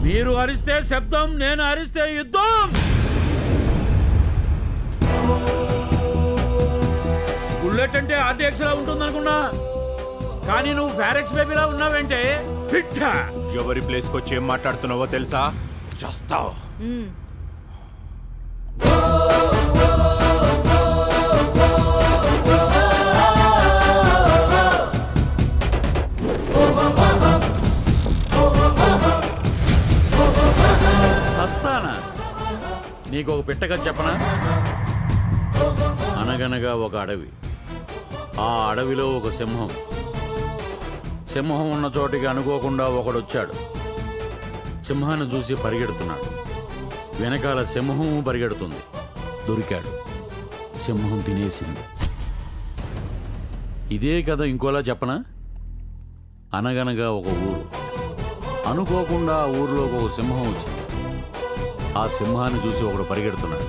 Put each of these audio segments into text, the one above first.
మీరు అరిస్తే శబ్దం, నేను అరిస్తే యుద్ధం. బుల్లెట్ అంటే ఆర్డీఎక్స్ లా ఉంటుందనుకున్నా, కానీ నువ్వు ఫారెక్స్ బేబీలా ఉన్నావంటే పిట్ట. ఎవరి ప్లేస్ కి వచ్చి ఏం మాట్లాడుతున్నావో తెలుసా? చేస్తావు. చస్తానా? నీకు ఒక పిట్టగా చెప్పనా? అనగనగా ఒక అడవి, ఆ అడవిలో ఒక సింహం. సింహం ఉన్న చోటికి అనుకోకుండా ఒకడొచ్చాడు. సింహాన్ని చూసి పరిగెడుతున్నాడు. వెనకాల సింహం పరిగెడుతుంది. దొరికాడు. సింహం తినేసింది. ఇదే కథ ఇంకోలా చెప్పనా? అనగనగా ఒక ఊరు, అనుకోకుండా ఆ ఊరిలోకి ఒక సింహం వచ్చింది. ఆ సింహాన్ని చూసి ఒకడు పరిగెడుతున్నాడు.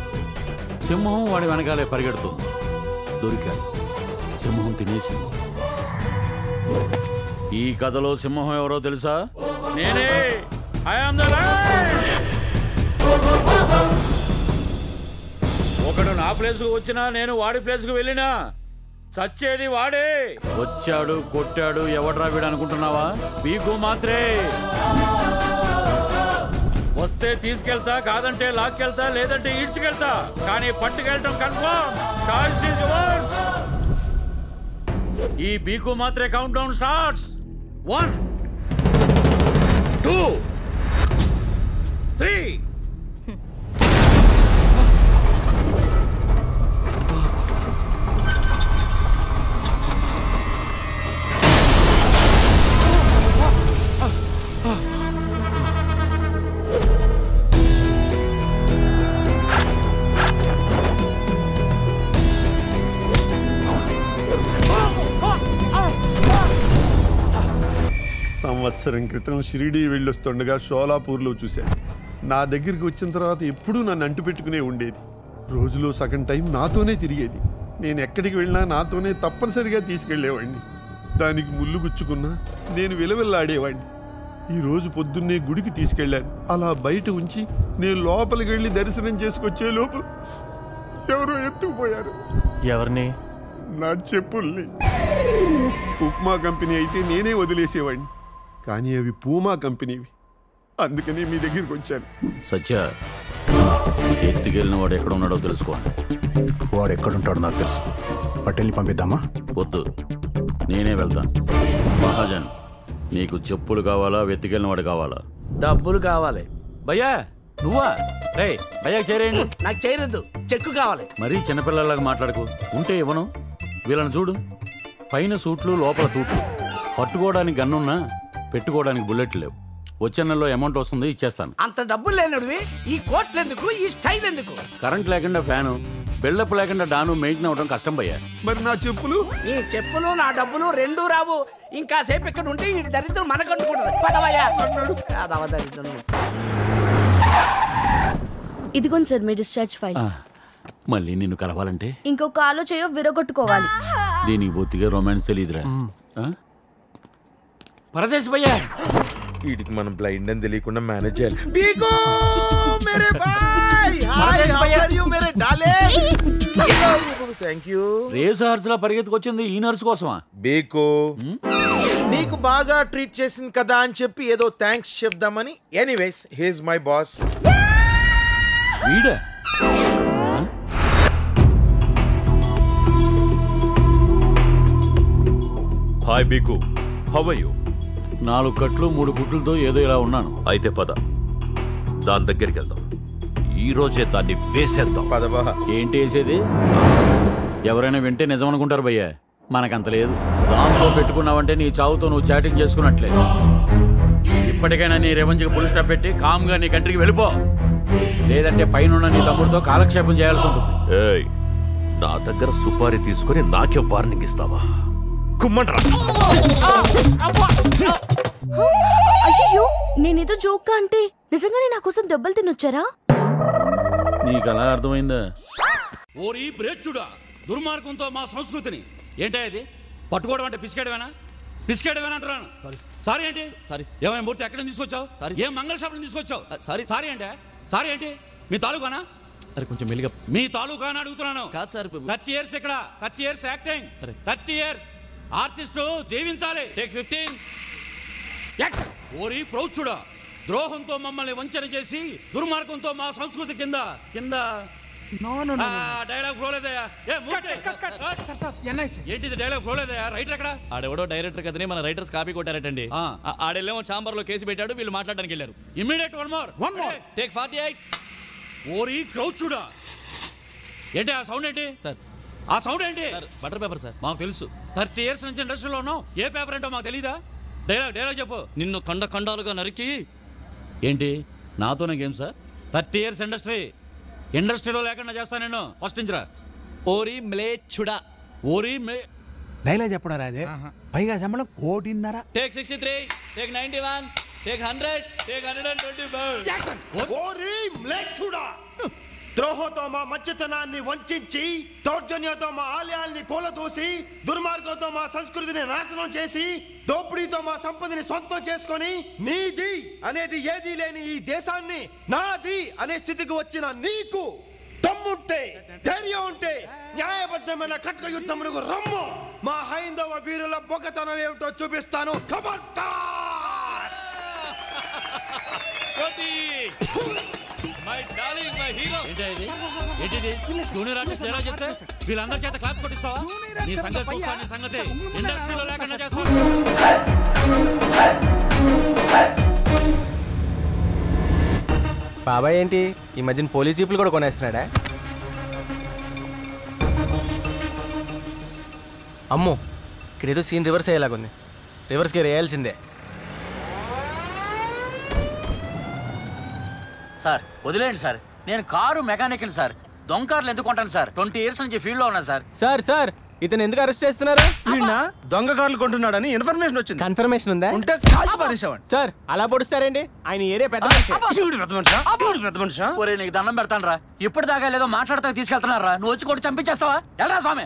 సింహం వాడి వెనకాలే పరిగెడుతుంది. దొరికాడు. సింహం తినేసింది. ఈ కథలో సింహం ఎవరో తెలుసా? నేనే. I am the lion. ఒకడు నా ప్లేస్కు వచ్చినా, నేను వాడి ప్లేస్కు వెళ్ళినా చచ్చేది వాడే. వచ్చాడు, కొట్టాడు, ఎవడ్రా వీడు అనుకుంటున్నావా? పీకు మాత్రే. వస్తే తీసుకెళ్తా, కాదంటే లాక్కెళ్తా, లేదంటే ఈడ్చుకెళ్తా, కానీ పట్టుకెళ్ళటం కన్ఫర్మ్. Choice is yours. ఈ బీకు మాత్రే కౌంట్ డౌన్ స్టార్ట్స్. 1 2 3. సంవత్సరం క్రితం షిరిడీ వెళ్ళొస్తుండగా షోలాపూర్లో చూశాను. నా దగ్గరికి వచ్చిన తర్వాత ఎప్పుడూ నన్ను అంటుపెట్టుకునే ఉండేది. రోజులో సగం టైం నాతోనే తిరిగేది. నేను ఎక్కడికి వెళ్ళినా నాతోనే తప్పనిసరిగా తీసుకెళ్లేవాడిని. దానికి ముళ్ళు గుచ్చుకున్నా నేను విలవిల్లాడేవాడిని. ఈరోజు పొద్దున్నే గుడికి తీసుకెళ్లాను. అలా బయట ఉంచి నేను లోపలికి వెళ్ళి దర్శనం చేసుకొచ్చే లోపల ఎవరో ఎత్తుకుపోయారు. ఎవరిని? నా చెప్పుల్ని. ఉప్మా కంపెనీ అయితే నేనే వదిలేసేవాడిని, కానీ అవి పూమా కంపెనీవి. అందుకనే మీ దగ్గరికి వచ్చాను. సత్య, ఎత్తుకెళ్ళిన వాడు ఎక్కడ ఉన్నాడో తెలుసుకోండి. వాడు ఎక్కడుంటాడో నాకు తెలుసు. పట్టెల్ని పంపిద్దామా? వద్దు, నేనే వెళ్తాను. మహాజన్, నీకు చెప్పులు కావాలా, వెతికెళ్ళిన వాడు కావాలా? డబ్బులు కావాలి. భయ్యా నువ్వా? రే భయ్యా చేరేయండి. నాకు చేయరద్దు, చెక్కు కావాలి. మరీ చిన్నపిల్లలాగా మాట్లాడుకు. ఉంటే ఇవ్వను. వీళ్ళని చూడు, పైన సూట్లు, లోపల తూట్లు. పట్టుకోవడానికి గన్నున్నా, పెట్టుకోవడానికి బుల్లెట్లు లేవు. వచ్చే నెలలో అమౌంట్ వస్తుంది, ఇచ్చేస్తాను. అంత డబ్బులు లేనివి ఈ కోట్లు ఎందుకు, ఈ స్టైల్ ఎందుకు? కరెంట్ లేకుండా ఫ్యాను, బిల్డప్ లేకుండా డాను మెయింటైన్ అవ్వడం కష్టం భయ్యా. మరి నా చెప్పులు? నీ చెప్పులు నా డబ్బులు రెండూ రావు. ఇంకా సేపు ఇక్కడ ఉంటే ఈ దరిద్రం మనకు అనుకుంటుంది. పదవయ్యా. దరిద్రం. ఇదిగోండి సార్ మీ డిశ్చార్జ్ ఫైల్. మళ్ళీ నిన్ను కలవాలంటే ఇంకొక ఆలోచన విరగొట్టుకోవాలి. దీనికి బొత్తిగా రొమాన్స్ తెలియదురా. పరదేశ్ భయ్యా, వీడికి మనం బ్లైండ్ అని తెలియకుండా మేనేజ్ చేయాలి. రేసు హార్స్లా పరిగెత్తుకొచ్చింది ఈ నర్సు కోసమా? బేకో నీకు బాగా ట్రీట్ చేసింది కదా అని చెప్పి ఏదో థ్యాంక్స్ చెప్దామని. Anyways he's my boss. వీడా? హాయ్ బీకు, హౌ ఆర్ యు? 4 కట్లు 3 గుట్లతో ఏదో ఇలా ఉన్నాను. అయితే పద, దాని దగ్గరికి వెళ్దాం. ఈ రోజే దాన్ని వేసేద్దాం. పదబా. ఏంటి వేసేది? ఎవరైనా వింటే నిజం అనుకుంటారు భయ్యా. మనకంత లేదు. దాంతో పెట్టుకున్నావంటే నీ చావుతో నువ్వు చాటింగ్ చేసుకున్నట్లే. ఇప్పటికైనా నీ రెవెంజ్కి ఫుల్ స్టాప్ పెట్టి కామ్గా నీ కంట్రీకి వెళ్ళిపో. లేదంటే పైన నీ తమ్ముడితో కాలక్షేపం చేయాల్సి ఉంటుంది. ఏయ్, నా దగ్గర సుపారీ తీసుకుని నాకే వార్నింగ్ ఇస్తావా? కుమ్మంటరా. అయ్యో, నేనేదో జోక్ అంటే నిజంగానే నా కోసం దెబ్బలు తినొచ్చారా? నీకు అలా అర్థమైందా? ఓరి బ్రేచుడా, దుర్మార్గంతో మా సంస్కృతిని ఏంటా ఇది? పట్టుకోవడం అంటే పిసికేయడమేనా? బిస్కెట్ ఏమనంటున్నాను సారీ ఏంటి ఏమైనా మూర్తి ఎక్కడ తీసుకొచ్చావు ఏం మంగళ షాప్ తీసుకొచ్చావు సారీ అంటే సారీ ఏంటి మీ తాలూకానా అరే కొంచెం మెల్లిగా మీ తాలూకా అని అడుగుతున్నాను కాదు సార్ 30 years ఇక్కడ 30 years యాక్టింగ్ 30 years ఆర్టిస్ట్ జీవించాలి టేక్ 15 ఓరి ప్రౌచుడా ద్రోహంతో మమ్మల్ని వంచన చేసి దుర్మార్గంతో మా సంస్కృతి కింద డైలాగ్ ఫ్లో లేదయ్యా ఏంటిది డైలాగ్ ఫ్లో లేదయ్యా రైటర్ ఎక్కడ ఆడెవడో డైరెక్టర్ కదని మన రైటర్స్ కాపీ కొట్టారటండి ఆడెళ్ళేమో ఛాంబర్ లో కేసు పెట్టాడు వీళ్ళు మాట్లాడడానికి వెళ్ళారు ఇమ్మీడియట్ వన్ మోర్ టేక్ 48 ఓరి క్రౌచుడా ఏంటి ఆ సౌండ్ ఏంటి సార్ ఆ సౌండ్ ఏంటి బటర్ పేపర్ సార్ మాకు తెలుసు 30 years నుంచి ఇండస్ట్రీలో ఉన్నాం ఏ పేపర్ ఏంటో మాకు తెలీదా డైలాగ్ చెప్పు నిన్ను ఖండాలుగా నరికి ఏంటి నాతోనే గేమ్ సార్ 30 years ఇండస్ట్రీలో లేకుండా చేస్తా నేను ఫస్ట్ నుంచి రా ఓరి మ్లేచ్చుడా ఓరి డైలాగ్ చెప్పడా అదే పైగా శంబళం 1.5 టేక్ 63 టేక్ 91 టేక్ 100 టేక్ 125 ఓరి మ్లేచ్చుడా ద్రోహంతో మా మధ్యతనాన్ని వంచి దౌర్జన్యంతో మా ఆలయాల్ని కూలదూసి దుర్మార్గంతో మా సంస్కృతిని నాశనం చేసి దోపిడీతో మా సంపదని సొంతం చేసుకొని నీది అనేది ఏదీ లేని ఈ దేశాన్ని నాది అనే స్థితికి వచ్చిన నీకు దమ్ముంటే ధైర్యం ఉంటే న్యాయబద్ధమైన ఖడ్గ యుద్ధమునకు రమ్ము మా హైందవ వీరుల బొగతనం ఏమిటో చూపిస్తాను మై డార్లింగ్ మై హీరో ఏంటిది జూనియర్ ఆర్టిస్ట్ ఎలా చెప్తే వీళ్ళందరి చేత క్లాస్ కొట్టిస్తావా నీ సంగతి చూస్తా నీ సంగతి ఇండస్ట్రీలో లేకుండా చేస్తాను బాబాయ్ ఏంటి ఈ మధ్యన పోలీస్ జీపులు కూడా కొనేస్తున్నాడా అమ్మో ఇక్కడ ఏదో సీన్ రివర్స్ అయ్యేలాగుంది రివర్స్ గేర్ వేయాల్సిందే సార్ వదిలేండి సార్ నేను కారు మెకానిక్ సార్ దొంగ కార్లు ఎందుకు కొంటాను సార్ 20 years నుంచి ఫీల్డ్ లో ఉన్నా సార్ ఇతను ఎందుకు అరెస్ట్ చేస్తున్నారు దొంగ కార్లు కొంటున్నాడని ఇన్ఫర్మేషన్ వచ్చింది కన్ఫర్మేషన్ ఉందా ఉంటే సార్ అలా పొడుస్తారేంటి ఆయన ఏరియా పెద్ద ఒరే నీకు దండం పెడతాను రా ఇప్పటిదాకా లేదో మాట్లాడతా తీసుకెళ్తున్నారా నువ్వు వచ్చి కొట్టి చంపించేస్తావా ఎలా స్వామి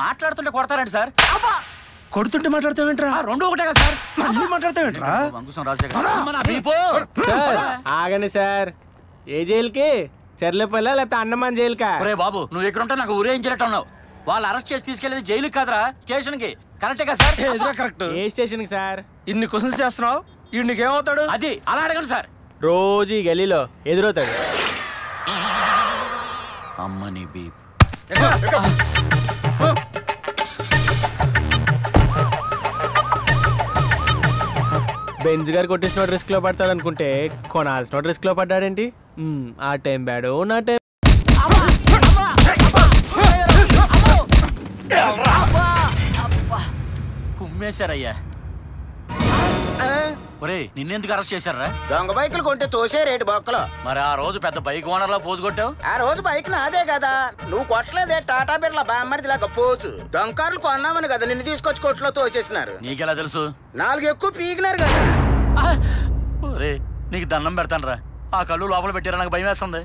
మాట్లాడుతుంటే కొడతారండి సార్ కొడుతుంటే మాట్లాడతావేంట్రా రెండు ఒకటే కదా సార్ మళ్ళీ మాట్లాడతావేంట్రా సార్ ఆగండి సార్ ఏ జైలుకి చెర్లపల్లి లేకపోతే అన్నమాన్ జైలుకా ఒరే బాబు నువ్వు ఇక్కడ ఉంటే నాకు ఊరేయించినట్టు ఉన్నావు వాళ్ళు అరెస్ట్ చేసి తీసుకెళ్ళేది జైలుకి కాదురా స్టేషన్ కి కరెక్టే కదా సార్ ఎదురా కరెక్ట్ ఏ స్టేషన్ కి సార్ ఇన్ని క్వశ్చన్స్ చేస్తున్నావు ఈ నీకేమవుతాడు అది అలా అడగండి సార్ రోజు ఈ గలీలో ఎదురవుతాడు అమ్మని బీప్ బెంజ్ గారు కొట్టేసిన రిస్క్ లో పడతాడు అనుకుంటే కొనాల్సిన రిస్క్ లో పడ్డాడేంటి ఆ టైం బ్యాడు నా టైం కుమ్మేశారయ్యా ఒరే నిన్నెందుకు అరెస్ట్ చేశారా దొంగ బైకులు కొంటే తోసే రేటు బొక్కలు మరి ఆ రోజు పెద్ద బైక్ ఓనర్లా పోజు కొట్టావు ఆ రోజు బైక్ నాదే కదా నువ్వు కొట్టలేదే టాటా బిర్లా బామ్మరిదిలాగా పోజు దొంగకారులు కొన్నామని కదా నిన్ను తీసుకొచ్చి కొట్లో తోసేసినారు నీకెలా తెలుసు 4 ఎక్కువ పీకినారు కదా ఒరే నీకు దండం పెడతాను రా ఆ కళ్ళు లోపల పెట్టారా నాకు భయం వేస్తుంది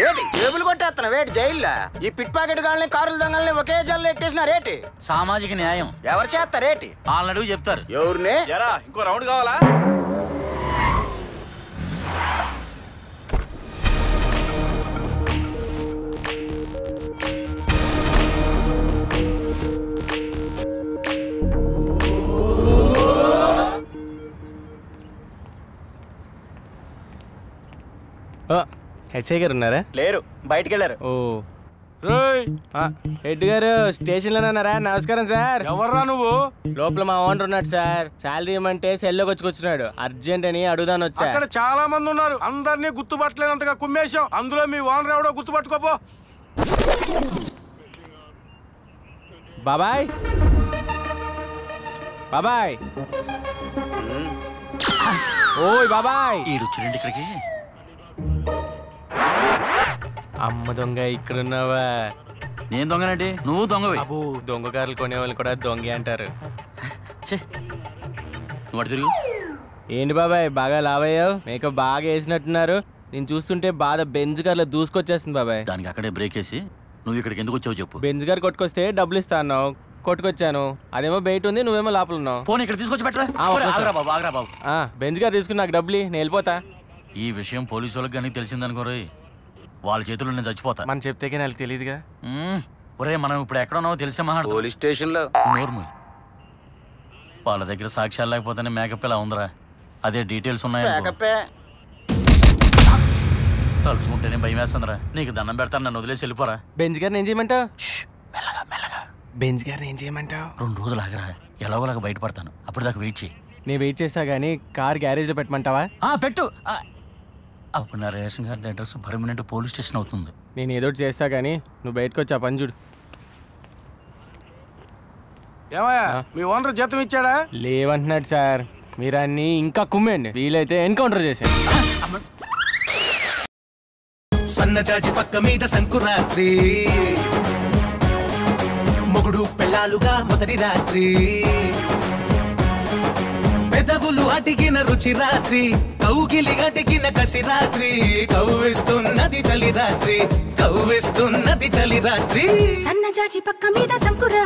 ఏటి టేబుల్ కొట్టేస్తున్నా వేటి జైల్లో ఈ పిట్ పాకెట్ గాళ్ళని కారుల దొంగల్ని ఒకే జైల్లో ఎట్టేసినారేటి సామాజిక న్యాయం ఎవరు చేస్తారేటి వాళ్ళని అడుగు చెప్తారు ఎవరిని ఇంకో రౌండ్ కావాలా ఎస్ఐ గారు ఉన్నారా లేరు బయటికి వెళ్ళారు ఓ హెడ్ గారు స్టేషన్ లోనే ఉన్నారా నమస్కారం సార్ ఎవర్రా నువ్వు లోపల మా ఓనర్ ఉన్నాడు సార్ శాలరీ ఇవ్వమంటే సెల్లోకి వచ్చుకొచ్చున్నాడు అర్జెంట్ అని అడుగుదాని వచ్చా అక్కడ చాలా మంది ఉన్నారు అందరినీ గుర్తుపట్టలేనంతగా కుమ్మేశాం అందులో మీ ఓనర్ ఎవడో గుర్తుపట్టుకోపో బాబాయ్ బాబాయ్ ఓయ్ బాబాయ్ ఈడుచ్చురండి ఇక్కడికి అమ్మ దొంగ ఇక్కడున్నావా నేను దొంగనండి నువ్వు దొంగవి అబ్బో దొంగ కార్లు కొనేవాళ్ళు కూడా దొంగే అంటారు నువ్వు అటు తిరుగు ఏంటి బాబాయ్ బాగా లావయ్యావు మేకప్ బాగా వేసినట్టున్నారు నేను చూస్తుంటే బాధ బెంజ్ కార్లో దూసుకొచ్చేస్తుంది బాబాయ్ దానికి అక్కడే బ్రేక్ వేసి నువ్వు ఇక్కడికి ఎందుకు వచ్చావు చెప్పు బెంజ్ గారు కొట్టుకొస్తే డబ్బులు ఇస్తా అన్నావు కొట్టుకొచ్చాను. అదేమో బయట ఉంది, నువ్వేమో లోపల ఉన్నావు. ఫోన్ ఇక్కడ తీసుకొచ్చి పెట్టరా. ఆగ్రా బాబు, ఆగ్రా బాబు. బెంజ్ గారు తీసుకుని నాకు డబ్బులు, నేను వెళ్ళిపోతా. ఈ విషయం పోలీసు వాళ్ళకి కానీ తెలిసిందనుకోరే, వాళ్ళ చేతుల్లో నేను చచ్చిపోతా. మనం చెప్తే నాకు తెలియదుగా. ఒరే, మనం ఇప్పుడు ఎక్కడ ఉన్నావో తెలిసే మహా పోలీస్ స్టేషన్ లో. నోర్ము, వాళ్ళ దగ్గర సాక్ష్యాలు లేకపోతేనే మేకప్ ఇలా ఉందిరా. అదే డీటెయిల్స్ ఉన్నాయా? తలుచుకుంటేనే భయం వేస్తుందిరా. నీకు దండం పెడతాను, నన్ను వదిలేసి వెళ్ళిపోరా. బెంజ్ గారిని ఏం చేయమంటావు? మెల్లగా మెల్లగా. బెంజ్ గారిని ఏం చేయమంటావు? 2 రోజులు ఆగరా, ఎలాగోలాగా బయటపడతాను. అప్పుడు దాకా వెయిట్ చేయి. నేను వెయిట్ చేస్తా గానీ కార్ గ్యారేజ్ లో పెట్టమంటావా? పెట్టు. అప్పుడు నా ration card address permanent police station అవుతుంది. నేను ఏదో చేస్తా గానీ నువ్వు బయటకు వచ్చా పని చూడు. ఏమయ్యా, మీ ఓనర్ జీతం ఇచ్చాడా? లేవంటున్నాడు సార్. మీరు అన్ని ఇంకా కుమ్మేయండి, వీలైతే ఎన్కౌంటర్ చేసేయండి. సన్నజాజి పక్క మీద సంకురాత్రి, మొగుడు పెళ్ళాలుగా మొదటి రాత్రి, పెదవులు అడిగిన రుచి రాత్రి, కౌగిలి అడిగిన కసి రాత్రి, కవ్విస్తున్నది చలి రాత్రి, కవ్విస్తున్నది చలి రాత్రి. సన్నజాజి పక్క మీద సంకురా